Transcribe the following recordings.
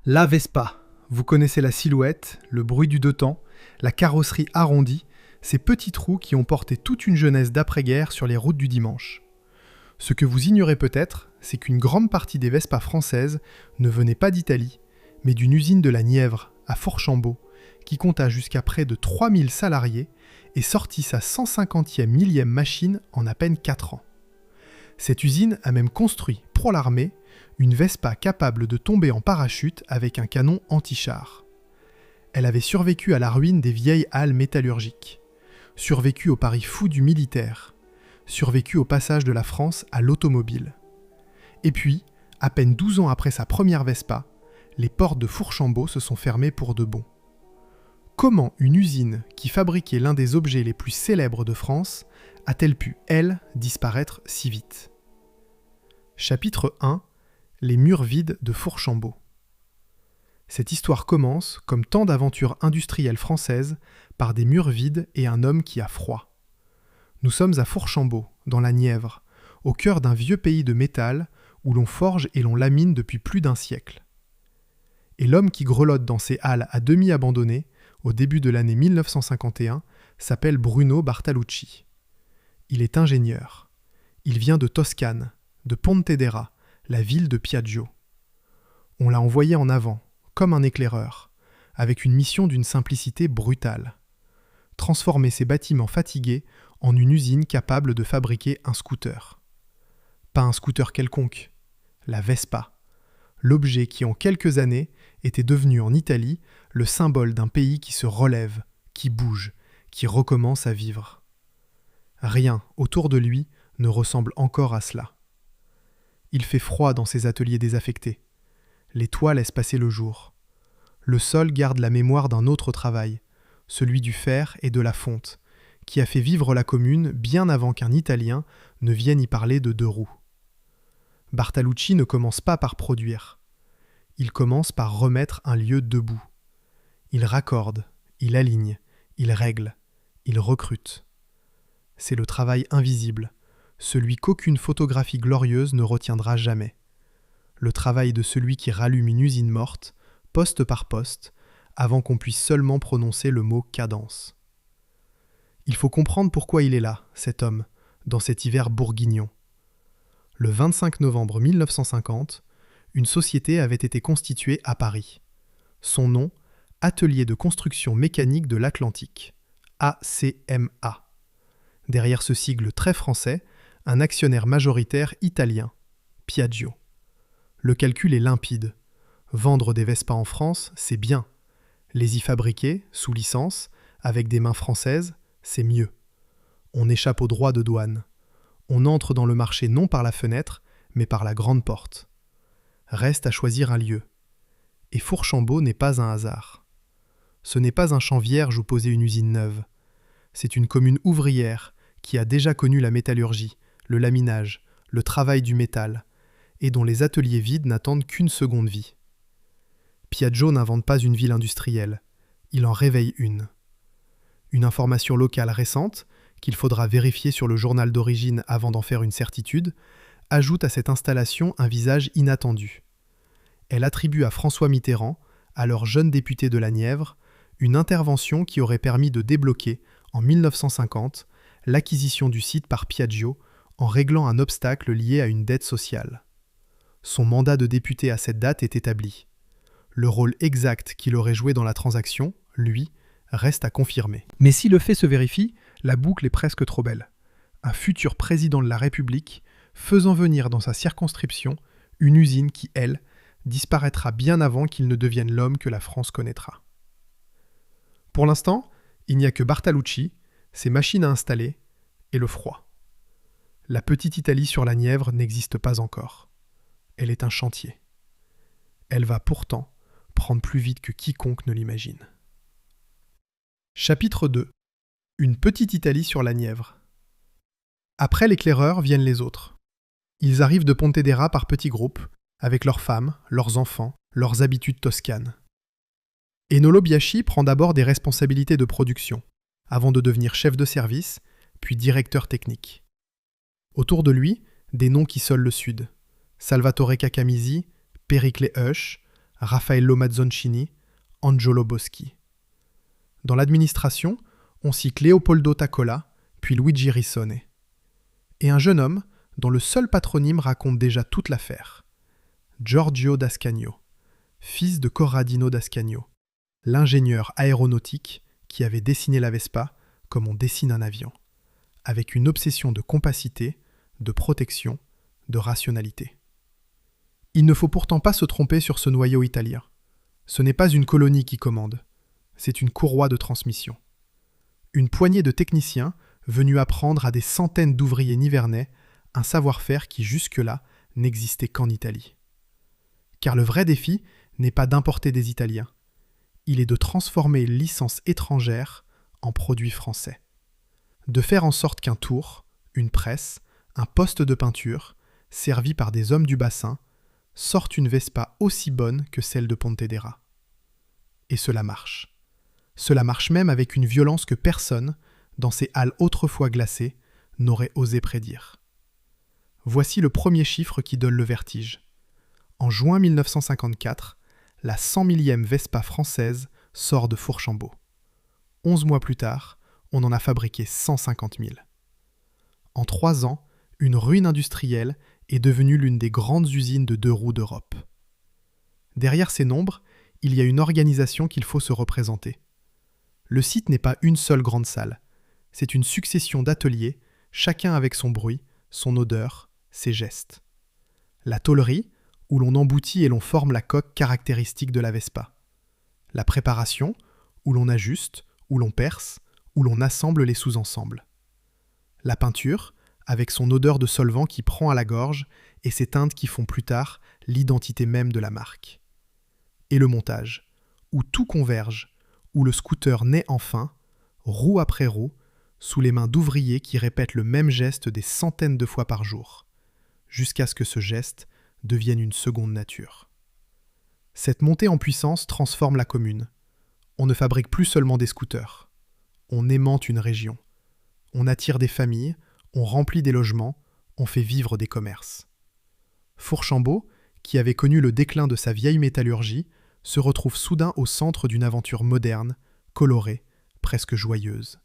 La Vespa. Vous connaissez la silhouette, le bruit du deux temps, la carrosserie arrondie, ces petits trous qui ont porté toute une jeunesse d'après-guerre sur les routes du dimanche. Ce que vous ignorez peut-être, c'est qu'une grande partie des Vespas françaises ne venaient pas d'Italie, mais d'une usine de la Nièvre, à Fourchambault, qui compta jusqu'à près de 3000 salariés et sortit sa 150e millième machine en à peine 4 ans. Cette usine a même construit, pour l'armée, une Vespa capable de tomber en parachute avec un canon anti-char. Elle avait survécu à la ruine des vieilles halles métallurgiques, survécu au pari fou du militaire, survécu au passage de la France à l'automobile. Et puis, à peine 12 ans après sa première Vespa, les portes de Fourchambault se sont fermées pour de bon. Comment une usine qui fabriquait l'un des objets les plus célèbres de France a-t-elle pu, elle, disparaître si vite ? Chapitre 1 : Les murs vides de Fourchambault. Cette histoire commence, comme tant d'aventures industrielles françaises, par des murs vides et un homme qui a froid. Nous sommes à Fourchambault, dans la Nièvre, au cœur d'un vieux pays de métal où l'on forge et l'on lamine depuis plus d'un siècle. Et l'homme qui grelotte dans ces halles à demi abandonnées, au début de l'année 1951, s'appelle Bruno Bartalucci. Il est ingénieur. Il vient de Toscane, de Pontedera, la ville de Piaggio. On l'a envoyé en avant, comme un éclaireur, avec une mission d'une simplicité brutale. Transformer ces bâtiments fatigués en une usine capable de fabriquer un scooter. Pas un scooter quelconque, la Vespa, l'objet qui en quelques années était devenu en Italie le symbole d'un pays qui se relève, qui bouge, qui recommence à vivre. Rien autour de lui ne ressemble encore à cela. Il fait froid dans ces ateliers désaffectés. Les toits laissent passer le jour. Le sol garde la mémoire d'un autre travail, celui du fer et de la fonte, qui a fait vivre la commune bien avant qu'un Italien ne vienne y parler de 2 roues. Bartalucci ne commence pas par produire. Il commence par remettre un lieu debout. Il raccorde, il aligne, il règle, il recrute. C'est le travail invisible, celui qu'aucune photographie glorieuse ne retiendra jamais. Le travail de celui qui rallume une usine morte, poste par poste, avant qu'on puisse seulement prononcer le mot cadence. Il faut comprendre pourquoi il est là, cet homme, dans cet hiver bourguignon. Le 25 novembre 1950, une société avait été constituée à Paris. Son nom, Atelier de construction mécanique de l'Atlantique, ACMA. Derrière ce sigle très français, un actionnaire majoritaire italien, Piaggio. Le calcul est limpide. Vendre des Vespa en France, c'est bien. Les y fabriquer, sous licence, avec des mains françaises, c'est mieux. On échappe aux droits de douane. On entre dans le marché non par la fenêtre, mais par la grande porte. Reste à choisir un lieu. Et Fourchambault n'est pas un hasard. Ce n'est pas un champ vierge où poser une usine neuve. C'est une commune ouvrière qui a déjà connu la métallurgie, le laminage, le travail du métal, et dont les ateliers vides n'attendent qu'une seconde vie. Piaggio n'invente pas une ville industrielle, il en réveille une. Une information locale récente, qu'il faudra vérifier sur le journal d'origine avant d'en faire une certitude, ajoute à cette installation un visage inattendu. Elle attribue à François Mitterrand, alors jeune député de la Nièvre, une intervention qui aurait permis de débloquer, en 1950, l'acquisition du site par Piaggio en réglant un obstacle lié à une dette sociale. Son mandat de député à cette date est établi. Le rôle exact qu'il aurait joué dans la transaction, lui, reste à confirmer. Mais si le fait se vérifie, la boucle est presque trop belle. Un futur président de la République faisant venir dans sa circonscription une usine qui, elle, disparaîtra bien avant qu'il ne devienne l'homme que la France connaîtra. Pour l'instant, il n'y a que Bartalucci, ses machines à installer et le froid. La petite Italie sur la Nièvre n'existe pas encore. Elle est un chantier. Elle va pourtant prendre plus vite que quiconque ne l'imagine. Chapitre 2. Une petite Italie sur la Nièvre. Après l'éclaireur viennent les autres. Ils arrivent de Pontedera par petits groupes, avec leurs femmes, leurs enfants, leurs habitudes toscanes. Enolo Biasci prend d'abord des responsabilités de production, avant de devenir chef de service, puis directeur technique. Autour de lui, des noms qui solent le Sud. Salvatore Cacamisi, Péricle Husch, Raffaello Mazzoncini, Angelo Boschi. Dans l'administration, on cite Leopoldo Taccola, puis Luigi Rissone. Et un jeune homme dont le seul patronyme raconte déjà toute l'affaire, Giorgio d'Ascanio, fils de Corradino d'Ascanio, l'ingénieur aéronautique qui avait dessiné la Vespa comme on dessine un avion, avec une obsession de compacité, de protection, de rationalité. Il ne faut pourtant pas se tromper sur ce noyau italien. Ce n'est pas une colonie qui commande, c'est une courroie de transmission. Une poignée de techniciens venus apprendre à des centaines d'ouvriers nivernais un savoir-faire qui jusque-là n'existait qu'en Italie. Car le vrai défi n'est pas d'importer des Italiens, il est de transformer une licence étrangère en produit français. De faire en sorte qu'un tour, une presse, un poste de peinture, servi par des hommes du bassin, sorte une Vespa aussi bonne que celle de Pontedera. Et cela marche. Cela marche même avec une violence que personne, dans ces halles autrefois glacées, n'aurait osé prédire. Voici le premier chiffre qui donne le vertige. En juin 1954, la 100 millième Vespa française sort de Fourchambault. 11 mois plus tard, on en a fabriqué 150 000. En 3 ans, une ruine industrielle est devenue l'une des grandes usines de 2 roues d'Europe. Derrière ces nombres, il y a une organisation qu'il faut se représenter. Le site n'est pas une seule grande salle, c'est une succession d'ateliers, chacun avec son bruit, son odeur, ses gestes. La tôlerie, où l'on emboutit et l'on forme la coque caractéristique de la Vespa. La préparation, où l'on ajuste, où l'on perce, où l'on assemble les sous-ensembles. La peinture, avec son odeur de solvant qui prend à la gorge et ses teintes qui font plus tard l'identité même de la marque. Et le montage, où tout converge, où le scooter naît enfin, roue après roue, sous les mains d'ouvriers qui répètent le même geste des centaines de fois par jour, jusqu'à ce que ce geste devienne une seconde nature. Cette montée en puissance transforme la commune. On ne fabrique plus seulement des scooters. On aimante une région. On attire des familles, on remplit des logements, on fait vivre des commerces. Fourchambault, qui avait connu le déclin de sa vieille métallurgie, se retrouve soudain au centre d'une aventure moderne, colorée, presque joyeuse.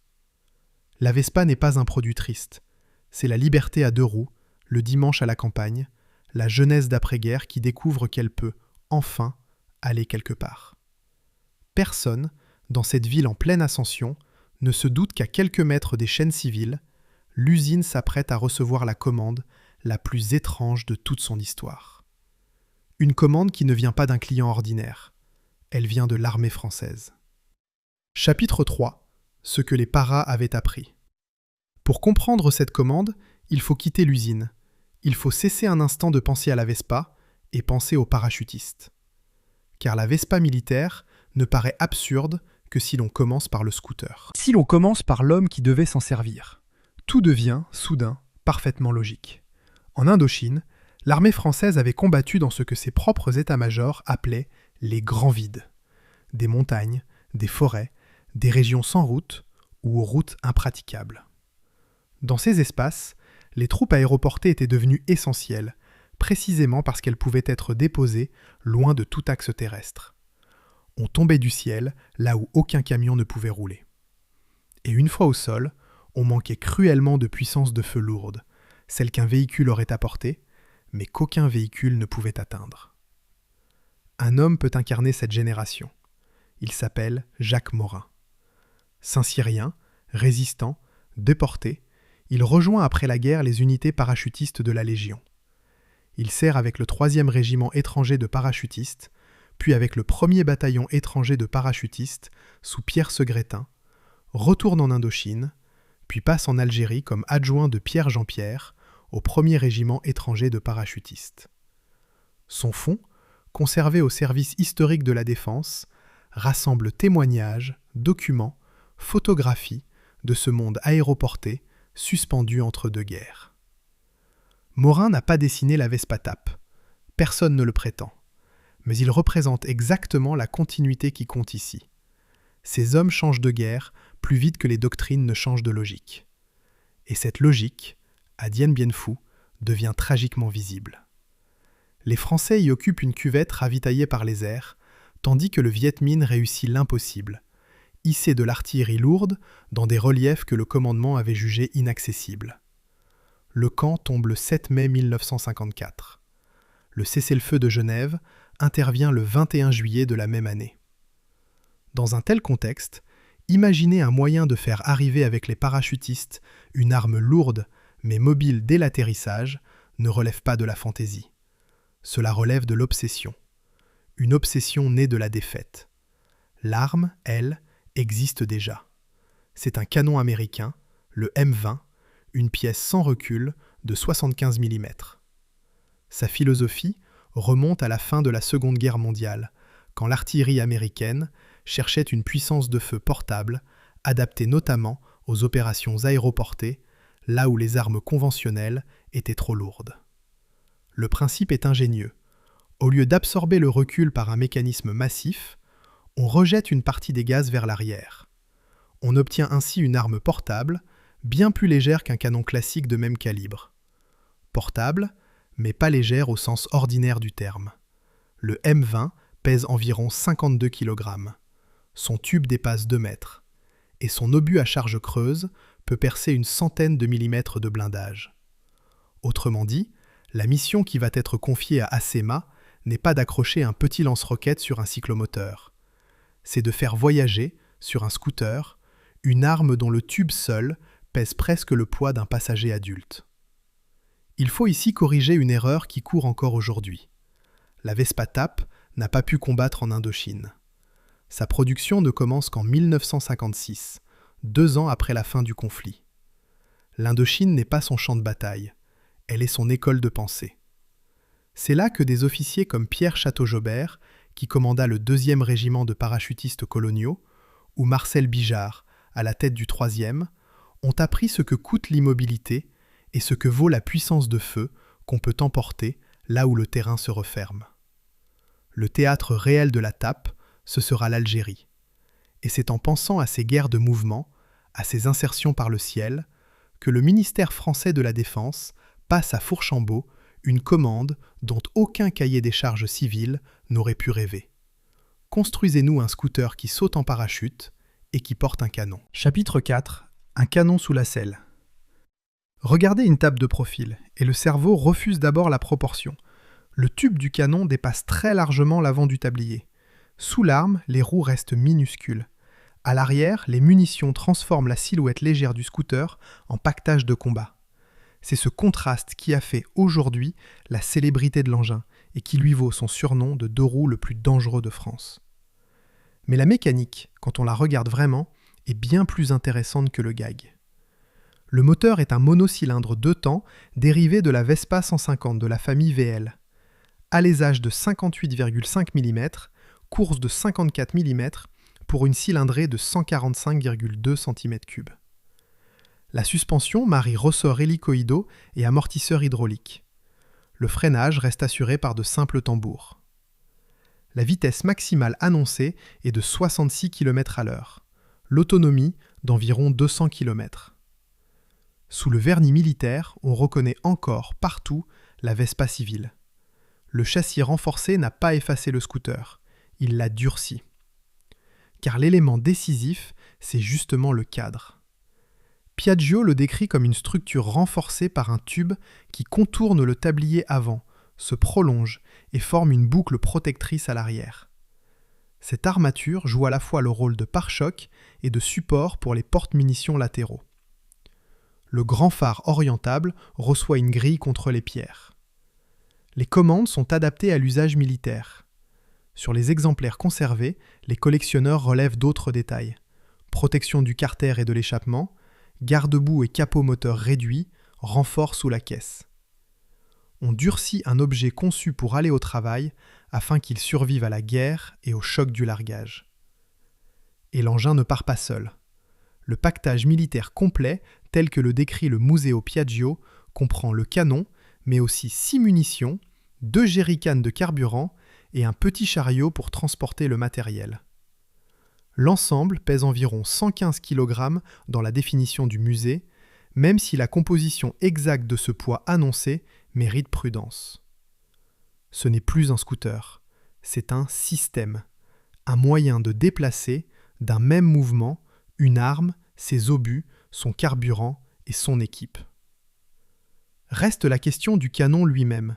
La Vespa n'est pas un produit triste. C'est la liberté à 2 roues, le dimanche à la campagne, la jeunesse d'après-guerre qui découvre qu'elle peut, enfin, aller quelque part. Personne, dans cette ville en pleine ascension, ne se doute qu'à quelques mètres des chaînes civiles, l'usine s'apprête à recevoir la commande la plus étrange de toute son histoire. Une commande qui ne vient pas d'un client ordinaire. Elle vient de l'armée française. Chapitre 3. Ce que les paras avaient appris. Pour comprendre cette commande, il faut quitter l'usine. Il faut cesser un instant de penser à la Vespa et penser aux parachutistes. Car la Vespa militaire ne paraît absurde que si l'on commence par le scooter. Si l'on commence par l'homme qui devait s'en servir, tout devient, soudain, parfaitement logique. En Indochine, l'armée française avait combattu dans ce que ses propres états-majors appelaient les grands vides. Des montagnes, des forêts, des régions sans route ou aux routes impraticables. Dans ces espaces, les troupes aéroportées étaient devenues essentielles, précisément parce qu'elles pouvaient être déposées loin de tout axe terrestre. On tombait du ciel là où aucun camion ne pouvait rouler. Et une fois au sol, on manquait cruellement de puissance de feu lourde, celle qu'un véhicule aurait apportée, mais qu'aucun véhicule ne pouvait atteindre. Un homme peut incarner cette génération. Il s'appelle Jacques Morin. Saint-Cyrien, résistant, déporté, il rejoint après la guerre les unités parachutistes de la Légion. Il sert avec le 3e régiment étranger de parachutistes, puis avec le 1er bataillon étranger de parachutistes sous Pierre Segretin, retourne en Indochine, puis passe en Algérie comme adjoint de Pierre Jean-Pierre au 1er régiment étranger de parachutistes. Son fonds, conservé au service historique de la Défense, rassemble témoignages, documents, photographies de ce monde aéroporté suspendu entre 2 guerres. Morin n'a pas dessiné la Vespa TAP. Personne ne le prétend. Mais il représente exactement la continuité qui compte ici. Ces hommes changent de guerre plus vite que les doctrines ne changent de logique. Et cette logique, à Dien Bien Phu, devient tragiquement visible. Les Français y occupent une cuvette ravitaillée par les airs, tandis que le Viet Minh réussit l'impossible, hisser de l'artillerie lourde dans des reliefs que le commandement avait jugés inaccessibles. Le camp tombe le 7 mai 1954. Le cessez-le-feu de Genève intervient le 21 juillet de la même année. Dans un tel contexte, imaginez un moyen de faire arriver avec les parachutistes une arme lourde mais mobile dès l'atterrissage ne relève pas de la fantaisie. Cela relève de l'obsession. Une obsession née de la défaite. L'arme, elle, existe déjà. C'est un canon américain, le M20, une pièce sans recul de 75 mm. Sa philosophie remonte à la fin de la Seconde Guerre mondiale, quand l'artillerie américaine cherchait une puissance de feu portable, adaptée notamment aux opérations aéroportées, là où les armes conventionnelles étaient trop lourdes. Le principe est ingénieux. Au lieu d'absorber le recul par un mécanisme massif, on rejette une partie des gaz vers l'arrière. On obtient ainsi une arme portable, bien plus légère qu'un canon classique de même calibre. Portable, mais pas légère au sens ordinaire du terme. Le M20 pèse environ 52 kg. Son tube dépasse 2 mètres. Et son obus à charge creuse peut percer une centaine de millimètres de blindage. Autrement dit, la mission qui va être confiée à ACEMA n'est pas d'accrocher un petit lance-roquette sur un cyclomoteur. C'est de faire voyager, sur un scooter, une arme dont le tube seul pèse presque le poids d'un passager adulte. Il faut ici corriger une erreur qui court encore aujourd'hui. La Vespa TAP n'a pas pu combattre en Indochine. Sa production ne commence qu'en 1956, 2 ans après la fin du conflit. L'Indochine n'est pas son champ de bataille, elle est son école de pensée. C'est là que des officiers comme Pierre Château-Jobert, qui commanda le 2e régiment de parachutistes coloniaux, ou Marcel Bijard, à la tête du 3e, ont appris ce que coûte l'immobilité et ce que vaut la puissance de feu qu'on peut emporter là où le terrain se referme. Le théâtre réel de la TAP, ce sera l'Algérie. Et c'est en pensant à ces guerres de mouvement, à ces insertions par le ciel, que le ministère français de la Défense passe à Fourchambault une commande dont aucun cahier des charges civil n'aurait pu rêver. Construisez-nous un scooter qui saute en parachute et qui porte un canon. Chapitre 4. Un canon sous la selle. Regardez une table de profil, et le cerveau refuse d'abord la proportion. Le tube du canon dépasse très largement l'avant du tablier. Sous l'arme, les roues restent minuscules. À l'arrière, les munitions transforment la silhouette légère du scooter en pactage de combat. C'est ce contraste qui a fait aujourd'hui la célébrité de l'engin et qui lui vaut son surnom de 2 roues le plus dangereux de France. Mais la mécanique, quand on la regarde vraiment, est bien plus intéressante que le gag. Le moteur est un monocylindre 2 temps dérivé de la Vespa 150 de la famille VL. Alésage de 58,5 mm, course de 54 mm pour une cylindrée de 145,2 cm3. La suspension marie ressort hélicoïdaux et amortisseur hydraulique. Le freinage reste assuré par de simples tambours. La vitesse maximale annoncée est de 66 km/h. L'autonomie d'environ 200 km. Sous le vernis militaire, on reconnaît encore partout la Vespa civile. Le châssis renforcé n'a pas effacé le scooter, il l'a durci. Car l'élément décisif, c'est justement le cadre. Piaggio le décrit comme une structure renforcée par un tube qui contourne le tablier avant, se prolonge et forme une boucle protectrice à l'arrière. Cette armature joue à la fois le rôle de pare-choc et de support pour les porte-munitions latéraux. Le grand phare orientable reçoit une grille contre les pierres. Les commandes sont adaptées à l'usage militaire. Sur les exemplaires conservés, les collectionneurs relèvent d'autres détails. Protection du carter et de l'échappement, garde-boue et capot moteur réduit, renfort sous la caisse. On durcit un objet conçu pour aller au travail afin qu'il survive à la guerre et au choc du largage. Et l'engin ne part pas seul. Le pactage militaire complet, tel que le décrit le Museo Piaggio, comprend le canon, mais aussi 6 munitions, 2 jerrycans de carburant et un petit chariot pour transporter le matériel. L'ensemble pèse environ 115 kg dans la définition du musée, même si la composition exacte de ce poids annoncé mérite prudence. Ce n'est plus un scooter, c'est un système, un moyen de déplacer d'un même mouvement une arme, ses obus, son carburant et son équipe. Reste la question du canon lui-même.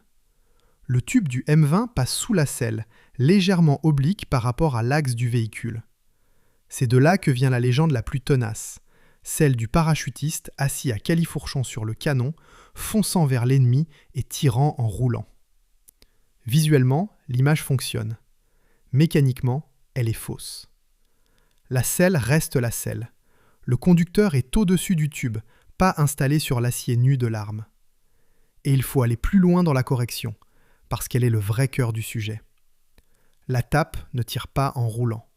Le tube du M20 passe sous la selle, légèrement oblique par rapport à l'axe du véhicule. C'est de là que vient la légende la plus tenace, celle du parachutiste assis à califourchon sur le canon, fonçant vers l'ennemi et tirant en roulant. Visuellement, l'image fonctionne. Mécaniquement, elle est fausse. La selle reste la selle. Le conducteur est au-dessus du tube, pas installé sur l'acier nu de l'arme. Et il faut aller plus loin dans la correction, parce qu'elle est le vrai cœur du sujet. La tape ne tire pas en roulant.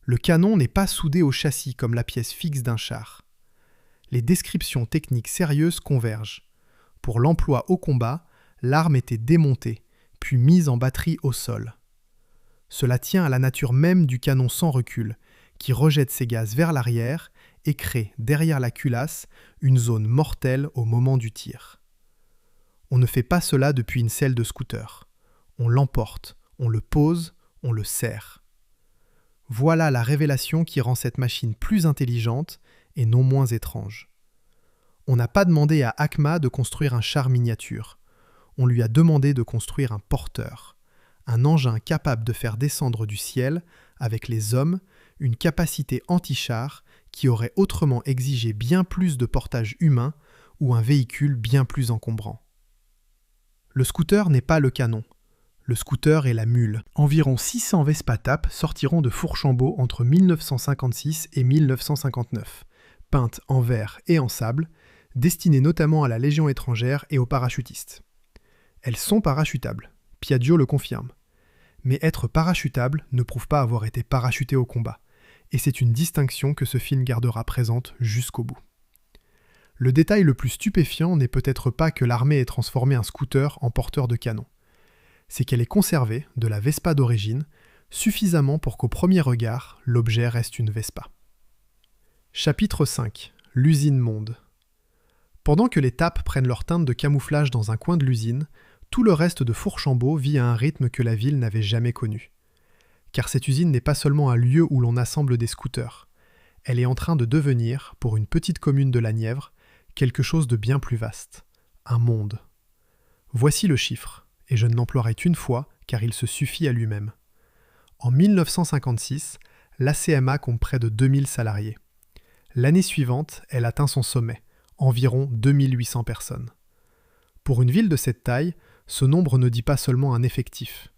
Le canon n'est pas soudé au châssis comme la pièce fixe d'un char. Les descriptions techniques sérieuses convergent. Pour l'emploi au combat, l'arme était démontée, puis mise en batterie au sol. Cela tient à la nature même du canon sans recul, qui rejette ses gaz vers l'arrière et crée, derrière la culasse, une zone mortelle au moment du tir. On ne fait pas cela depuis une selle de scooter. On l'emporte, on le pose, on le serre. Voilà la révélation qui rend cette machine plus intelligente et non moins étrange. On n'a pas demandé à ACMA de construire un char miniature. On lui a demandé de construire un porteur, un engin capable de faire descendre du ciel, avec les hommes, une capacité anti-char qui aurait autrement exigé bien plus de portage humain ou un véhicule bien plus encombrant. Le scooter n'est pas le canon. Le scooter est la mule. Environ 600 Vespa TAP sortiront de Fourchambault entre 1956 et 1959, peintes en verre et en sable, destinées notamment à la Légion étrangère et aux parachutistes. Elles sont parachutables, Piaggio le confirme. Mais être parachutable ne prouve pas avoir été parachuté au combat, et c'est une distinction que ce film gardera présente jusqu'au bout. Le détail le plus stupéfiant n'est peut-être pas que l'armée ait transformé un scooter en porteur de canon. C'est qu'elle ait conservé, de la Vespa d'origine, suffisamment pour qu'au premier regard, l'objet reste une Vespa. Chapitre 5. L'usine monde. Pendant que les TAP prennent leur teinte de camouflage dans un coin de l'usine, tout le reste de Fourchambault vit à un rythme que la ville n'avait jamais connu. Car cette usine n'est pas seulement un lieu où l'on assemble des scooters. Elle est en train de devenir, pour une petite commune de la Nièvre, quelque chose de bien plus vaste. Un monde. Voici le chiffre, et je ne l'emploierai qu'une fois, car il se suffit à lui-même. En 1956, l'ACMA compte près de 2000 salariés. L'année suivante, elle atteint son sommet, environ 2800 personnes. Pour une ville de cette taille, ce nombre ne dit pas seulement un effectif.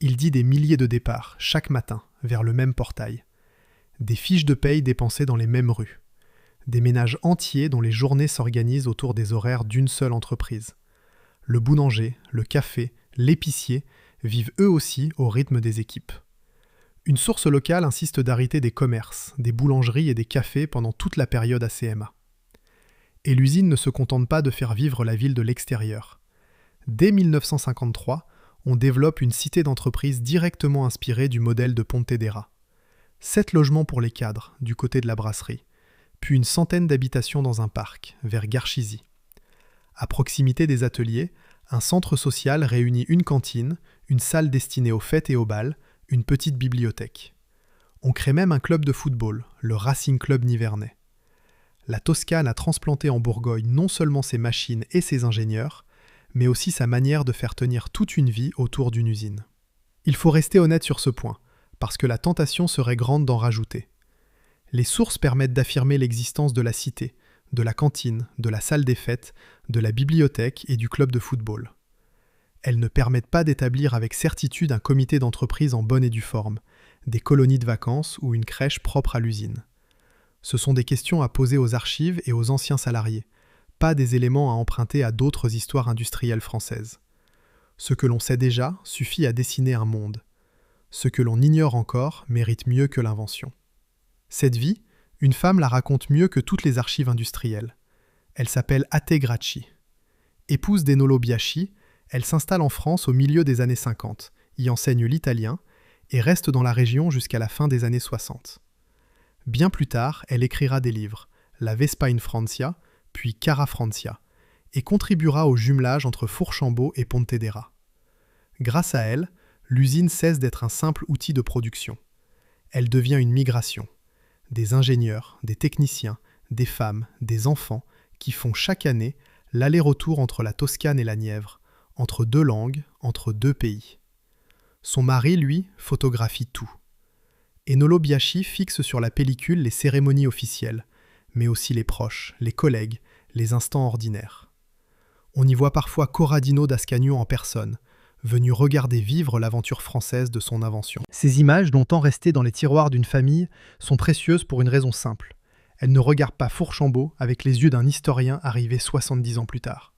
Il dit des milliers de départs, chaque matin, vers le même portail. Des fiches de paye dépensées dans les mêmes rues. Des ménages entiers dont les journées s'organisent autour des horaires d'une seule entreprise. Le boulanger, le café, l'épicier vivent eux aussi au rythme des équipes. Une source locale insiste d'arrêter des commerces, des boulangeries et des cafés pendant toute la période ACMA. Et l'usine ne se contente pas de faire vivre la ville de l'extérieur. Dès 1953, on développe une cité d'entreprise directement inspirée du modèle de Pontedera. 7 logements pour les cadres, du côté de la brasserie, puis une centaine d'habitations dans un parc, vers Garchizy. À proximité des ateliers, un centre social réunit une cantine, une salle destinée aux fêtes et aux bals, une petite bibliothèque. On crée même un club de football, le Racing Club Nivernais. La Toscane a transplanté en Bourgogne non seulement ses machines et ses ingénieurs, mais aussi sa manière de faire tenir toute une vie autour d'une usine. Il faut rester honnête sur ce point, parce que la tentation serait grande d'en rajouter. Les sources permettent d'affirmer l'existence de la cité, de la cantine, de la salle des fêtes, de la bibliothèque et du club de football. Elles ne permettent pas d'établir avec certitude un comité d'entreprise en bonne et due forme, des colonies de vacances ou une crèche propre à l'usine. Ce sont des questions à poser aux archives et aux anciens salariés, pas des éléments à emprunter à d'autres histoires industrielles françaises. Ce que l'on sait déjà suffit à dessiner un monde. Ce que l'on ignore encore mérite mieux que l'invention. Cette vie, une femme la raconte mieux que toutes les archives industrielles. Elle s'appelle Ate Gracchi. Épouse d'Enolo Biasci, elle s'installe en France au milieu des années 50, y enseigne l'italien et reste dans la région jusqu'à la fin des années 60. Bien plus tard, elle écrira des livres, La Vespa in Francia, puis Cara Francia, et contribuera au jumelage entre Fourchambault et Pontedera. Grâce à elle, l'usine cesse d'être un simple outil de production. Elle devient une migration. Des ingénieurs, des techniciens, des femmes, des enfants qui font chaque année l'aller-retour entre la Toscane et la Nièvre, entre deux langues, entre deux pays. Son mari, lui, photographie tout. Enolo Biasci fixe sur la pellicule les cérémonies officielles, mais aussi les proches, les collègues, les instants ordinaires. On y voit parfois Corradino d'Ascagno en personne, venu regarder vivre l'aventure française de son invention. Ces images, longtemps restées dans les tiroirs d'une famille, sont précieuses pour une raison simple. Elles ne regardent pas Fourchambault avec les yeux d'un historien arrivé 70 ans plus tard.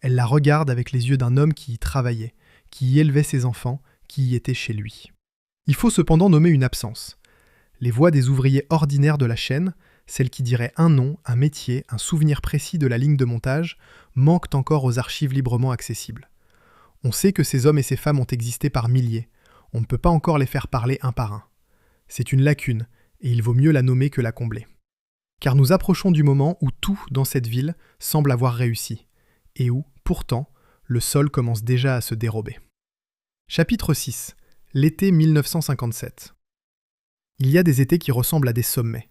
Elles la regardent avec les yeux d'un homme qui y travaillait, qui y élevait ses enfants, qui y était chez lui. Il faut cependant nommer une absence. Les voix des ouvriers ordinaires de la chaîne, celles qui diraient un nom, un métier, un souvenir précis de la ligne de montage, manquent encore aux archives librement accessibles. On sait que ces hommes et ces femmes ont existé par milliers. On ne peut pas encore les faire parler un par un. C'est une lacune, et il vaut mieux la nommer que la combler. Car nous approchons du moment où tout dans cette ville semble avoir réussi, et où, pourtant, le sol commence déjà à se dérober. Chapitre 6. L'été 1957. Il y a des étés qui ressemblent à des sommets.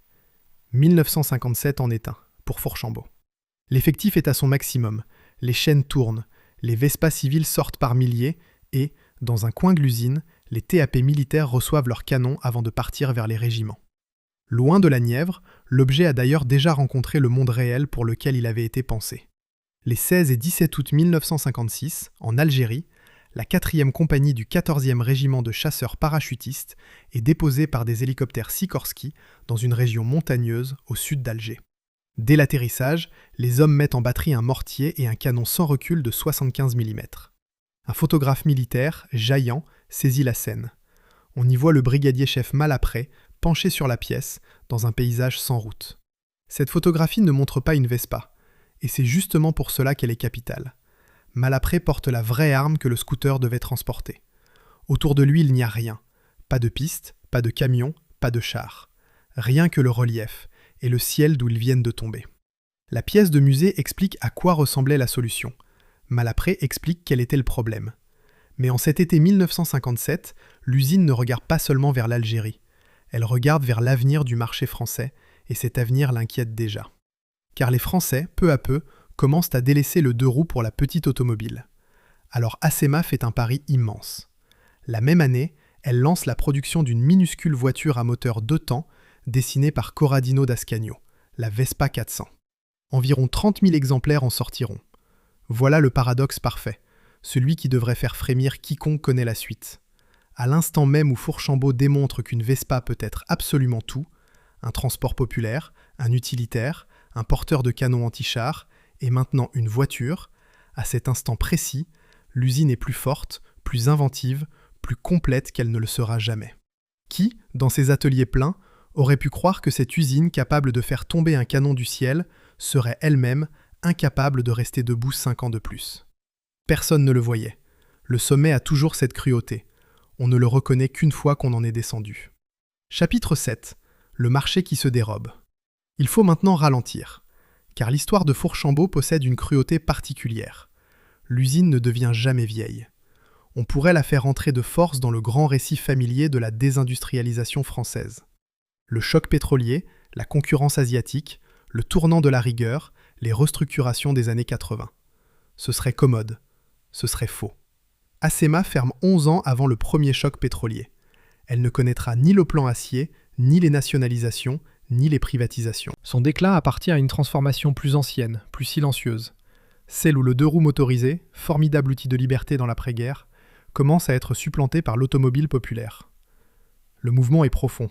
1957 en est un, pour Fourchambault. L'effectif est à son maximum, les chaînes tournent, les Vespa civils sortent par milliers et, dans un coin de l'usine, les TAP militaires reçoivent leurs canons avant de partir vers les régiments. Loin de la Nièvre, l'objet a d'ailleurs déjà rencontré le monde réel pour lequel il avait été pensé. Les 16 et 17 août 1956, en Algérie, la 4e compagnie du 14e régiment de chasseurs parachutistes est déposée par des hélicoptères Sikorsky dans une région montagneuse au sud d'Alger. Dès l'atterrissage, les hommes mettent en batterie un mortier et un canon sans recul de 75 mm. Un photographe militaire, Jaillant, saisit la scène. On y voit le brigadier-chef Malapré, penché sur la pièce, dans un paysage sans route. Cette photographie ne montre pas une Vespa, et c'est justement pour cela qu'elle est capitale. Malapré porte la vraie arme que le scooter devait transporter. Autour de lui, il n'y a rien. Pas de piste, pas de camion, pas de char. Rien que le relief, et le ciel d'où ils viennent de tomber. La pièce de musée explique à quoi ressemblait la solution. Malapré explique quel était le problème. Mais en cet été 1957, l'usine ne regarde pas seulement vers l'Algérie. Elle regarde vers l'avenir du marché français, et cet avenir l'inquiète déjà. Car les Français, peu à peu, commencent à délaisser le deux roues pour la petite automobile. Alors Acema fait un pari immense. La même année, elle lance la production d'une minuscule voiture à moteur 2 temps, dessinée par Corradino d'Ascagno, la Vespa 400. Environ 30 000 exemplaires en sortiront. Voilà le paradoxe parfait, celui qui devrait faire frémir quiconque connaît la suite. À l'instant même où Fourchambault démontre qu'une Vespa peut être absolument tout, un transport populaire, un utilitaire, un porteur de canon anti-char, et maintenant une voiture, à cet instant précis, l'usine est plus forte, plus inventive, plus complète qu'elle ne le sera jamais. Qui, dans ses ateliers pleins, aurait pu croire que cette usine capable de faire tomber un canon du ciel serait elle-même incapable de rester debout 5 ans de plus. Personne ne le voyait. Le sommet a toujours cette cruauté. On ne le reconnaît qu'une fois qu'on en est descendu. Chapitre 7. Le marché qui se dérobe. Il faut maintenant ralentir, car l'histoire de Fourchambault possède une cruauté particulière. L'usine ne devient jamais vieille. On pourrait la faire entrer de force dans le grand récit familier de la désindustrialisation française. Le choc pétrolier, la concurrence asiatique, le tournant de la rigueur, les restructurations des années 80. Ce serait commode. Ce serait faux. Acema ferme 11 ans avant le premier choc pétrolier. Elle ne connaîtra ni le plan acier, ni les nationalisations, ni les privatisations. Son déclin appartient à une transformation plus ancienne, plus silencieuse. Celle où le deux roues motorisé, formidable outil de liberté dans l'après-guerre, commence à être supplanté par l'automobile populaire. Le mouvement est profond.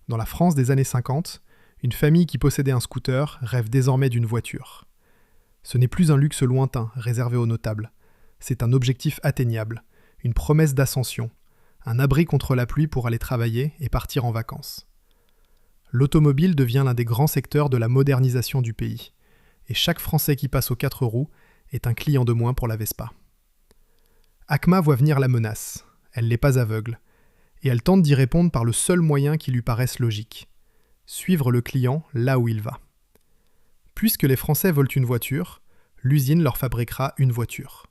Dans la France des années 50, une famille qui possédait un scooter rêve désormais d'une voiture. Ce n'est plus un luxe lointain, réservé aux notables. C'est un objectif atteignable, une promesse d'ascension, un abri contre la pluie pour aller travailler et partir en vacances. L'automobile devient l'un des grands secteurs de la modernisation du pays, et chaque Français qui passe aux 4 roues est un client de moins pour la Vespa. ACMA voit venir la menace, elle n'est pas aveugle, et elle tente d'y répondre par le seul moyen qui lui paraisse logique, suivre le client là où il va. Puisque les Français veulent une voiture, l'usine leur fabriquera une voiture.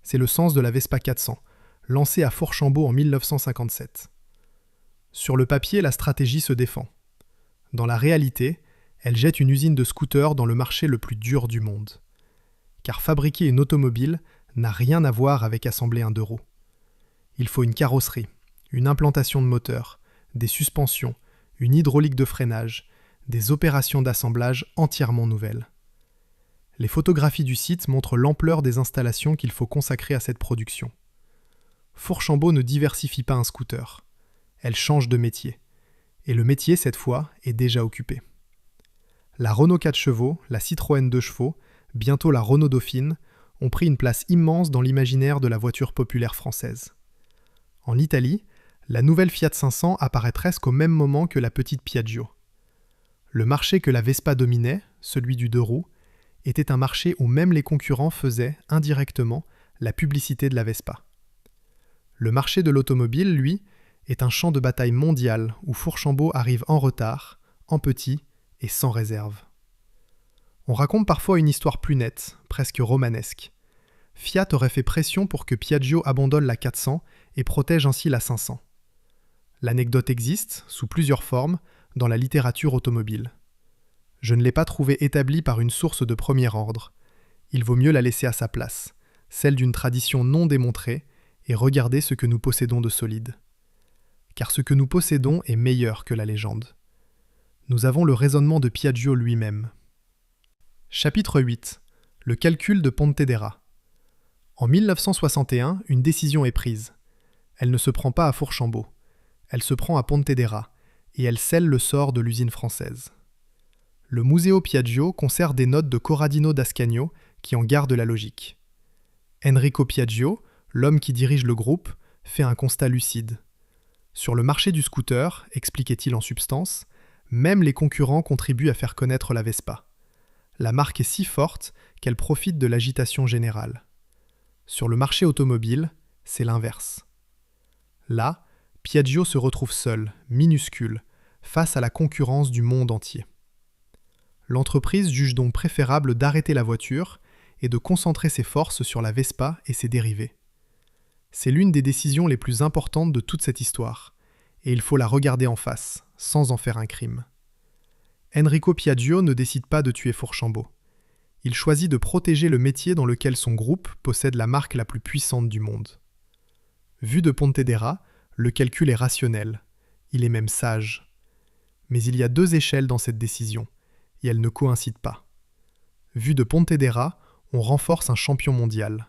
C'est le sens de la Vespa 400, lancée à Fourchambault en 1957. Sur le papier, la stratégie se défend. Dans la réalité, elle jette une usine de scooters dans le marché le plus dur du monde. Car fabriquer une automobile n'a rien à voir avec assembler un 2 roues. Il faut une carrosserie, une implantation de moteur, des suspensions, une hydraulique de freinage, des opérations d'assemblage entièrement nouvelles. Les photographies du site montrent l'ampleur des installations qu'il faut consacrer à cette production. Fourchambault ne diversifie pas un scooter. Elle change de métier. Et le métier, cette fois, est déjà occupé. La Renault 4 chevaux, la Citroën 2 chevaux, bientôt la Renault Dauphine, ont pris une place immense dans l'imaginaire de la voiture populaire française. En Italie, la nouvelle Fiat 500 apparaît presque au même moment que la petite Piaggio. Le marché que la Vespa dominait, celui du 2 roues, était un marché où même les concurrents faisaient, indirectement, la publicité de la Vespa. Le marché de l'automobile, lui, est un champ de bataille mondial où Fourchambault arrive en retard, en petit et sans réserve. On raconte parfois une histoire plus nette, presque romanesque. Fiat aurait fait pression pour que Piaggio abandonne la 400 et protège ainsi la 500. L'anecdote existe, sous plusieurs formes, dans la littérature automobile. Je ne l'ai pas trouvée établie par une source de premier ordre. Il vaut mieux la laisser à sa place, celle d'une tradition non démontrée, et regarder ce que nous possédons de solide. Car ce que nous possédons est meilleur que la légende. Nous avons le raisonnement de Piaggio lui-même. Chapitre 8. Le calcul de Pontedera. En 1961, une décision est prise. Elle ne se prend pas à Fourchambault. Elle se prend à Pontedera, et elle scelle le sort de l'usine française. Le Museo Piaggio conserve des notes de Corradino d'Ascanio qui en gardent la logique. Enrico Piaggio, l'homme qui dirige le groupe, fait un constat lucide. Sur le marché du scooter, expliquait-il en substance, même les concurrents contribuent à faire connaître la Vespa. La marque est si forte qu'elle profite de l'agitation générale. Sur le marché automobile, c'est l'inverse. Là, Piaggio se retrouve seul, minuscule, face à la concurrence du monde entier. L'entreprise juge donc préférable d'arrêter la voiture et de concentrer ses forces sur la Vespa et ses dérivés. C'est l'une des décisions les plus importantes de toute cette histoire, et il faut la regarder en face, sans en faire un crime. Enrico Piaggio ne décide pas de tuer Fourchambault. Il choisit de protéger le métier dans lequel son groupe possède la marque la plus puissante du monde. Vu de Pontedera, le calcul est rationnel, il est même sage. Mais il y a 2 échelles dans cette décision, et elles ne coïncident pas. Vu de Pontedera, on renforce un champion mondial.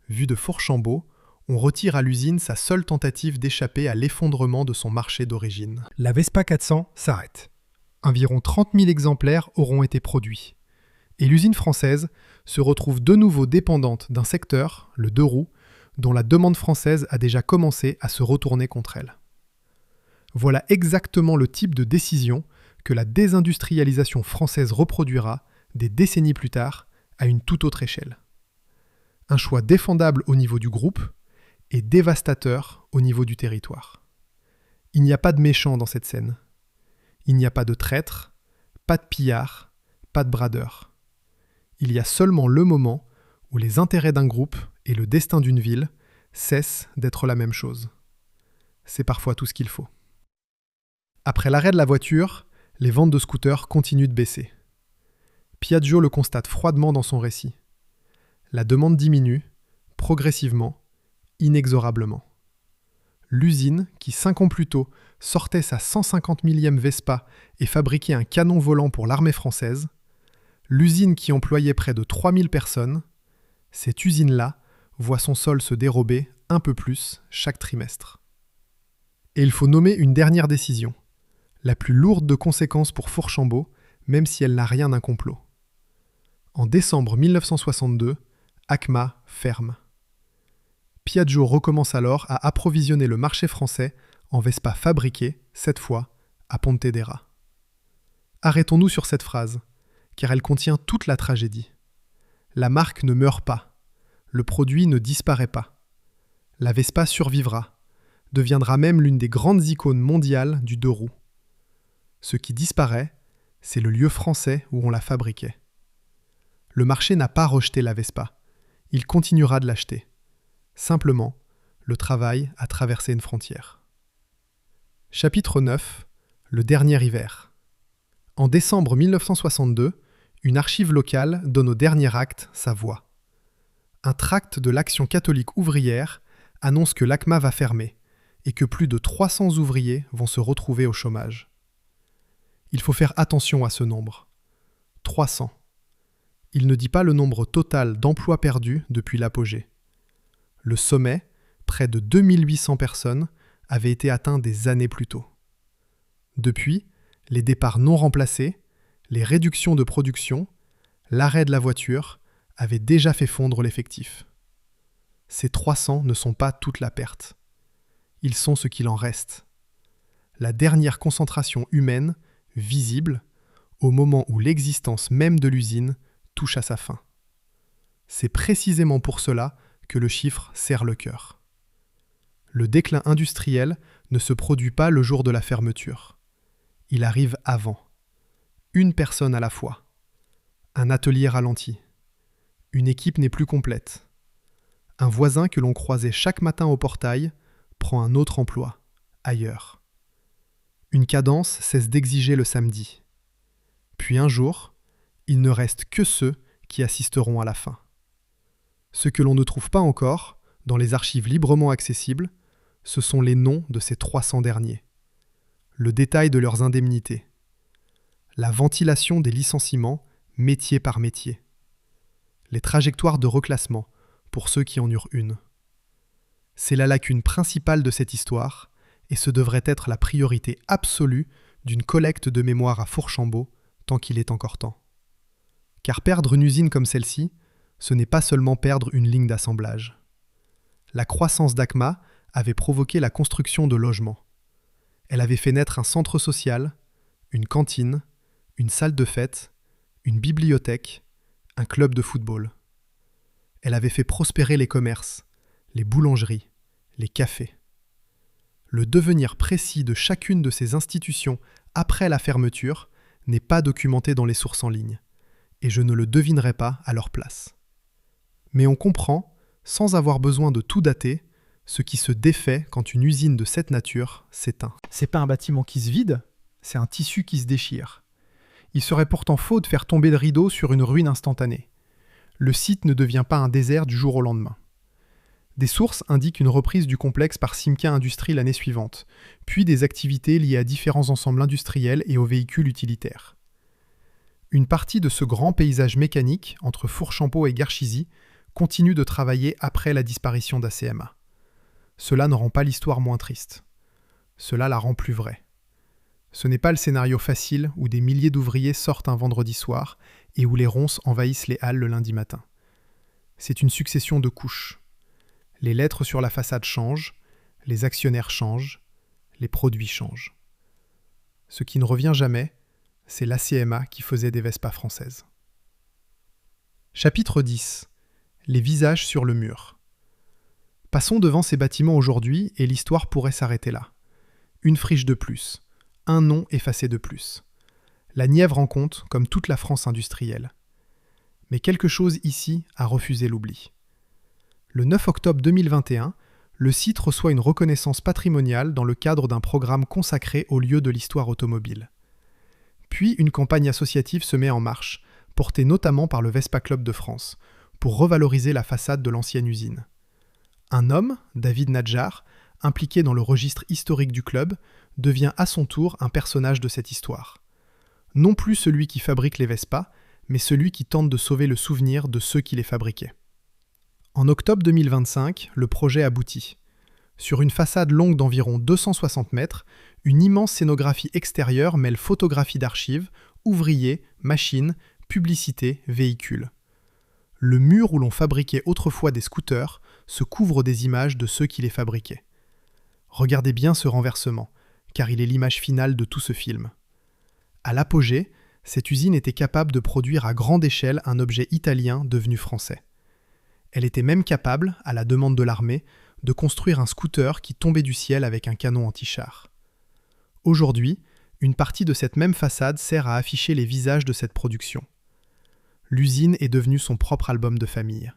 Vu de Fourchambault, on retire à l'usine sa seule tentative d'échapper à l'effondrement de son marché d'origine. La Vespa 400 s'arrête. Environ 30 000 exemplaires auront été produits. Et l'usine française se retrouve de nouveau dépendante d'un secteur, le 2 roues, dont la demande française a déjà commencé à se retourner contre elle. Voilà exactement le type de décision que la désindustrialisation française reproduira des décennies plus tard à une toute autre échelle. Un choix défendable au niveau du groupe et dévastateur au niveau du territoire. Il n'y a pas de méchants dans cette scène. Il n'y a pas de traîtres, pas de pillards, pas de bradeurs. Il y a seulement le moment où les intérêts d'un groupe et le destin d'une ville cessent d'être la même chose. C'est parfois tout ce qu'il faut. Après l'arrêt de la voiture, les ventes de scooters continuent de baisser. Piaggio le constate froidement dans son récit. La demande diminue, progressivement, inexorablement. L'usine, qui 5 ans plus tôt sortait sa 150 millième Vespa et fabriquait un canon volant pour l'armée française, l'usine qui employait près de 3000 personnes, cette usine-là voit son sol se dérober un peu plus chaque trimestre. Et il faut nommer une dernière décision, la plus lourde de conséquences pour Fourchambault, même si elle n'a rien d'un complot. En décembre 1962, ACMA ferme. Piaggio recommence alors à approvisionner le marché français en Vespa fabriquée, cette fois, à Pontedera. Arrêtons-nous sur cette phrase, car elle contient toute la tragédie. La marque ne meurt pas, le produit ne disparaît pas. La Vespa survivra, deviendra même l'une des grandes icônes mondiales du 2 roues. Ce qui disparaît, c'est le lieu français où on la fabriquait. Le marché n'a pas rejeté la Vespa, il continuera de l'acheter. Simplement, le travail a traversé une frontière. Chapitre 9. Le dernier hiver. En décembre 1962, une archive locale donne au dernier acte sa voix. Un tract de l'Action catholique ouvrière annonce que l'ACMA va fermer et que plus de 300 ouvriers vont se retrouver au chômage. Il faut faire attention à ce nombre. 300. Il ne dit pas le nombre total d'emplois perdus depuis l'apogée. Le sommet, près de 2800 personnes, avait été atteint des années plus tôt. Depuis, les départs non remplacés, les réductions de production, l'arrêt de la voiture avaient déjà fait fondre l'effectif. Ces 300 ne sont pas toute la perte. Ils sont ce qu'il en reste. La dernière concentration humaine, visible, au moment où l'existence même de l'usine touche à sa fin. C'est précisément pour cela que le chiffre serre le cœur. Le déclin industriel ne se produit pas le jour de la fermeture. Il arrive avant. Une personne à la fois. Un atelier ralenti. Une équipe n'est plus complète. Un voisin que l'on croisait chaque matin au portail prend un autre emploi, ailleurs. Une cadence cesse d'exiger le samedi. Puis un jour, il ne reste que ceux qui assisteront à la fin. Ce que l'on ne trouve pas encore, dans les archives librement accessibles, ce sont les noms de ces 300 derniers. Le détail de leurs indemnités. La ventilation des licenciements, métier par métier. Les trajectoires de reclassement, pour ceux qui en eurent une. C'est la lacune principale de cette histoire, et ce devrait être la priorité absolue d'une collecte de mémoire à Fourchambault, tant qu'il est encore temps. Car perdre une usine comme celle-ci, ce n'est pas seulement perdre une ligne d'assemblage. La croissance d'ACMA avait provoqué la construction de logements. Elle avait fait naître un centre social, une cantine, une salle de fête, une bibliothèque, un club de football. Elle avait fait prospérer les commerces, les boulangeries, les cafés. Le devenir précis de chacune de ces institutions après la fermeture n'est pas documenté dans les sources en ligne, et je ne le devinerai pas à leur place. Mais on comprend, sans avoir besoin de tout dater, ce qui se défait quand une usine de cette nature s'éteint. C'est pas un bâtiment qui se vide, c'est un tissu qui se déchire. Il serait pourtant faux de faire tomber le rideau sur une ruine instantanée. Le site ne devient pas un désert du jour au lendemain. Des sources indiquent une reprise du complexe par Simca Industrie l'année suivante, puis des activités liées à différents ensembles industriels et aux véhicules utilitaires. Une partie de ce grand paysage mécanique, entre Fourchambault et Garchizy, continue de travailler après la disparition d'ACMA. Cela ne rend pas l'histoire moins triste. Cela la rend plus vraie. Ce n'est pas le scénario facile où des milliers d'ouvriers sortent un vendredi soir et où les ronces envahissent les halles le lundi matin. C'est une succession de couches. Les lettres sur la façade changent, les actionnaires changent, les produits changent. Ce qui ne revient jamais, c'est l'ACMA qui faisait des Vespa françaises. Chapitre 10. Les visages sur le mur. Passons devant ces bâtiments aujourd'hui et l'histoire pourrait s'arrêter là. Une friche de plus, un nom effacé de plus. La Nièvre en compte comme toute la France industrielle. Mais quelque chose ici a refusé l'oubli. Le 9 octobre 2021, le site reçoit une reconnaissance patrimoniale dans le cadre d'un programme consacré aux lieux de l'histoire automobile. Puis une campagne associative se met en marche, portée notamment par le Vespa Club de France, pour revaloriser la façade de l'ancienne usine. Un homme, David Nadjar, impliqué dans le registre historique du club, devient à son tour un personnage de cette histoire. Non plus celui qui fabrique les Vespa, mais celui qui tente de sauver le souvenir de ceux qui les fabriquaient. En octobre 2025, le projet aboutit. Sur une façade longue d'environ 260 mètres, une immense scénographie extérieure mêle photographie d'archives, ouvriers, machines, publicité, véhicules. Le mur où l'on fabriquait autrefois des scooters se couvre des images de ceux qui les fabriquaient. Regardez bien ce renversement, car il est l'image finale de tout ce film. À l'apogée, cette usine était capable de produire à grande échelle un objet italien devenu français. Elle était même capable, à la demande de l'armée, de construire un scooter qui tombait du ciel avec un canon anti-char. Aujourd'hui, une partie de cette même façade sert à afficher les visages de cette production. L'usine est devenue son propre album de famille.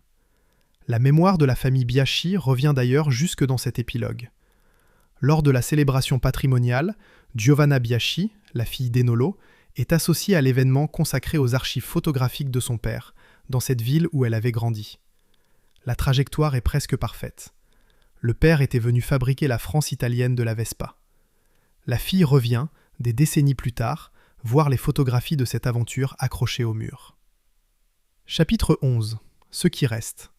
La mémoire de la famille Biaschi revient d'ailleurs jusque dans cet épilogue. Lors de la célébration patrimoniale, Giovanna Biaschi, la fille d'Enolo, est associée à l'événement consacré aux archives photographiques de son père, dans cette ville où elle avait grandi. La trajectoire est presque parfaite. Le père était venu fabriquer la France italienne de la Vespa. La fille revient, des décennies plus tard, voir les photographies de cette aventure accrochées au mur. Chapitre 11. Ce qui reste.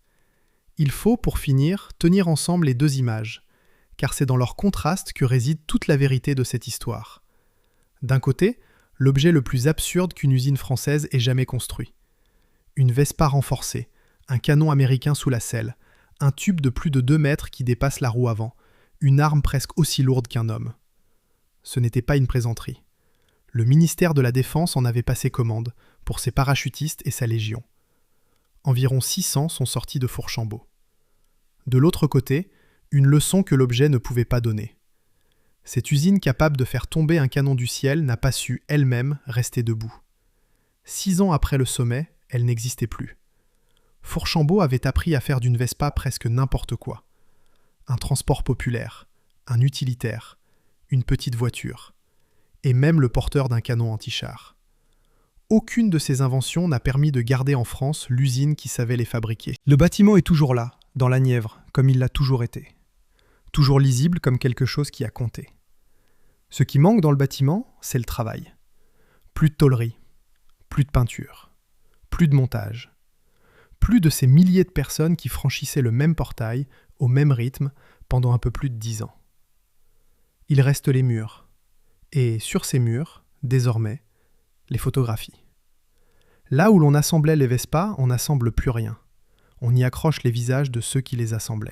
Il faut, pour finir, tenir ensemble les deux images, car c'est dans leur contraste que réside toute la vérité de cette histoire. D'un côté, l'objet le plus absurde qu'une usine française ait jamais construit. Une Vespa renforcée, un canon américain sous la selle, un tube de plus de 2 mètres qui dépasse la roue avant, une arme presque aussi lourde qu'un homme. Ce n'était pas une plaisanterie. Le ministère de la Défense en avait passé commande pour ses parachutistes et sa légion. Environ 600 sont sortis de Fourchambault. De l'autre côté, une leçon que l'objet ne pouvait pas donner. Cette usine capable de faire tomber un canon du ciel n'a pas su, elle-même, rester debout. 6 ans après le sommet, elle n'existait plus. Fourchambault avait appris à faire d'une Vespa presque n'importe quoi. Un transport populaire, un utilitaire, une petite voiture, et même le porteur d'un canon anti-char. Aucune de ces inventions n'a permis de garder en France l'usine qui savait les fabriquer. Le bâtiment est toujours là, dans la Nièvre, comme il l'a toujours été. Toujours lisible comme quelque chose qui a compté. Ce qui manque dans le bâtiment, c'est le travail. Plus de tôlerie, plus de peinture, plus de montage. Plus de ces milliers de personnes qui franchissaient le même portail, au même rythme, pendant un peu plus de 10 ans. Il reste les murs. Et sur ces murs, désormais, les photographies. Là où l'on assemblait les Vespa, on n'assemble plus rien. On y accroche les visages de ceux qui les assemblaient.